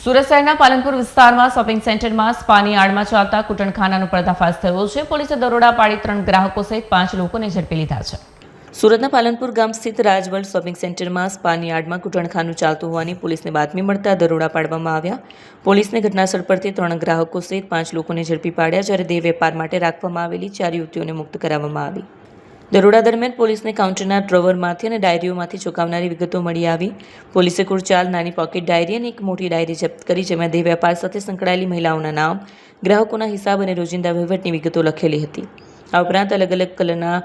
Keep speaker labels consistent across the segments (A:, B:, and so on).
A: સુરત શહેરના પાલનપુર વિસ્તારમાં શોપિંગ સેન્ટરમાં સ્પાની આડમાં ચાલતા કૂટણખાનાનો પર્દાફાશ થયો છે. પોલીસે દરોડા પાડી 3 ગ્રાહકો સહિત 5 લોકોને ઝડપી લીધા છે. સુરતના પાલનપુર ગામ સ્થિત રાજવર્લ્ડ શોપિંગ સેન્ટરમાં સ્પાની આડમાં કૂટણખાનું ચાલતું હોવાની પોલીસને બાતમી મળતા દરોડા પાડવામાં આવ્યા. પોલીસને ઘટનાસ્થળ પરથી 3 ગ્રાહકો સહિત 5 લોકોને ઝડપી પાડ્યા, જ્યારે દેહ વેપાર માટે રાખવામાં આવેલી 4 યુવતીઓને મુક્ત કરાવવામાં આવી. દરોડા દરમિયાન પોલીસને કાઉન્ટરના ડ્રોવરમાંથી અને ડાયરીઓમાંથી ચોંકાવનારી વિગતો મળી આવી. પોલીસે કુલ 4 નાની પોકેટ ડાયરી અને એક મોટી ડાયરી જપ્ત કરી, જેમાં દેહ વેપાર સાથે સંકળાયેલી મહિલાઓના નામ, ગ્રાહકોના હિસાબ અને રોજિંદા વહીવટની વિગતો લખેલી હતી. આ ઉપરાંત અલગ અલગ કલરના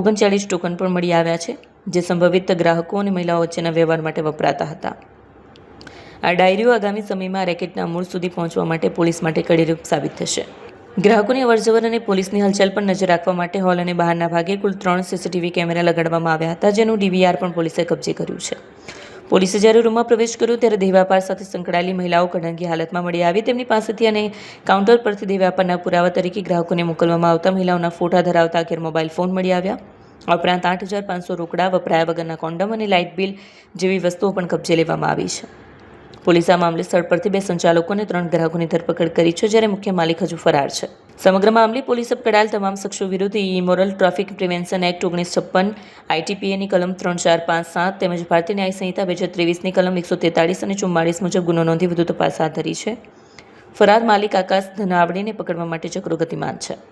A: 39 ટોકન પણ મળી આવ્યા છે, જે સંભવિત ગ્રાહકો અને મહિલાઓ વચ્ચેના વ્યવહાર માટે વપરાતા હતા. આ ડાયરીઓ આગામી સમયમાં રેકેટના મૂળ સુધી પહોંચવા માટે પોલીસ માટે કડીરૂપ સાબિત થશે. ગ્રાહકોની અવરજવર અને પોલીસની હલચલ પર નજર રાખવા માટે હોલ અને બહારના ભાગે કુલ 3 સીસીટીવી કેમેરા લગાડવામાં આવ્યા હતા, જેનું ડીવીઆર પણ પોલીસે કબજે કર્યું છે. પોલીસે જ્યારે રૂમમાં પ્રવેશ કર્યો ત્યારે દેહ વ્યાપાર સાથે સંકળાયેલી મહિલાઓ કડંગી હાલતમાં મળી આવી. તેમની પાસેથી અને કાઉન્ટર પરથી દેહ વ્યાપારના પુરાવા તરીકે ગ્રાહકોને મોકલવામાં આવતા મહિલાઓના ફોટા ધરાવતા 11 મોબાઈલ ફોન મળી આવ્યા. આ ઉપરાંત 8,500 રોકડા, વપરાયા વગરના કોન્ડમ અને લાઇટ બિલ જેવી વસ્તુઓ પણ કબજે લેવામાં આવી છે. પોલીસે આ મામલે સ્થળ પરથી 2 સંચાલકો અને 3 ગ્રાહકોની ધરપકડ કરી છે, જ્યારે મુખ્ય માલિક હજુ ફરાર છે. સમગ્ર મામલે પોલીસે પકડાયેલ તમામ શખ્સો વિરુદ્ધ ઇમોરલ ટ્રાફિક પ્રિવેન્શન એક્ટ 1956, આઈટીપીએની કલમ 3457 તેમજ ભારતીય ન્યાય સંહિતા 2023ની કલમ 143 અને 44 મુજબ ગુનો નોંધી વધુ તપાસ હાથ ધરી છે. ફરાર માલિક આકાશ ધનાવડેને પકડવા માટે ચક્રો ગતિમાન છે.